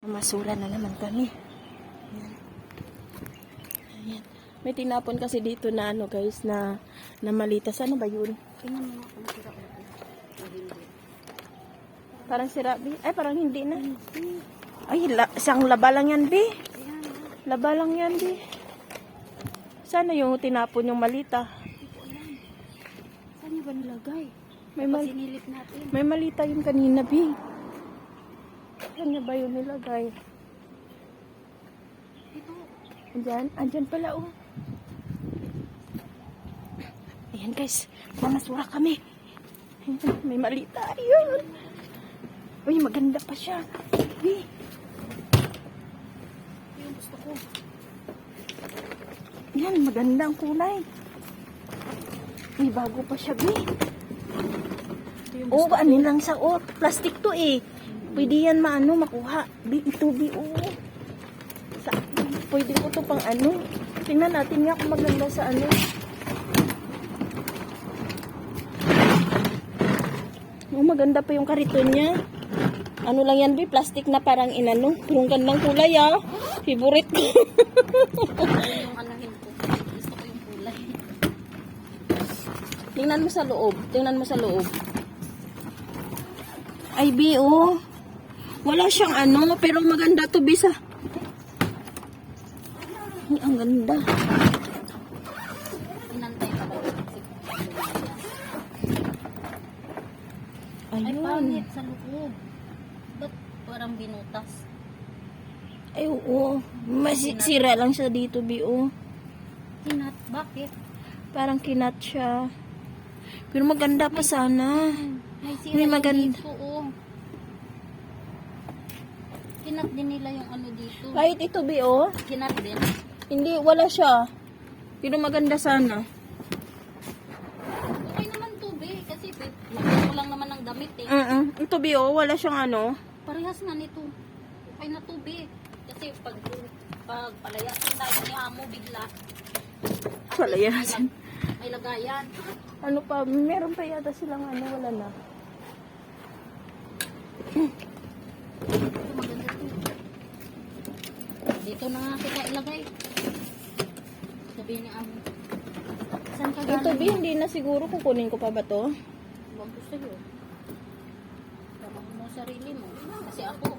Masura na naman kami. Ayan. Ayan. May tinapon kasi dito na ano guys, na malitas. Ano ba yun? Tingnan mo nga kung sira o hindi. Parang sira, Bi. Ay, parang hindi na. Ay, isang laba lang yan, Bi. Laba lang yan, Bi. Sana yung tinapon yung malita. Hindi ko alam. Saan niya ba nilagay? Sinilip natin. May malita yung kanina, Bi. Saan niya ba yun nilagay? Ito. Andyan pala, oh. Ayan, guys. Mamasura kami. Ayan, may malita. Ayun. Uy, maganda pa siya. Bi. Yung gusto ko. Yan, magandang kulay. Uy, bago pa siya, Bi. Oo, ano lang sa, plastic to eh. Pwede yan makuha. Bi, ito, Bi, pwede ko to pang ano. Tingnan natin nga kung maganda sa ano. Maganda pa yung kariton niya. Ano lang yan, Bi, plastic na parang inano. Yung gandang kulay, favorite ko. Yung anahin ko. Gusto ko yung kulay. Tingnan mo sa loob. Tingnan mo sa loob. Ay, Bi, wala siyang ano, pero maganda to, Bi, sa. Ay, ang ganda. Inantay pa daw. Ay, Ayun. pangit sa loob. Ba't parang binutas? Ay, oo. Masira lang siya dito, Bi, Kinat, bakit? Parang kinat siya. Pero maganda pa sana. May sira May yung maganda. dito, Kinat din nila yung ano dito. Kahit ito, Bi, Kinat din. hindi, wala siya. Pero maganda sana. Okay naman to, be. Kasi maganda lang naman ng damit eh. Ito, Bi, wala siyang ano. Parehas nga nito. Okay na to, be. Kasi pag palayasin tayo ni Amo bigla. at Palayasin. least May lagayan. Ano pa, meron pa yata silang ano, wala na. Ito maganda to. Dito na nga kita ilagay. Sabihin ni Amo. Saan ka Ito, Bi, hindi na siguro kukunin ko pa ba to? Huwag ko sa'yo. Tama mo sarili mo. Kasi ako,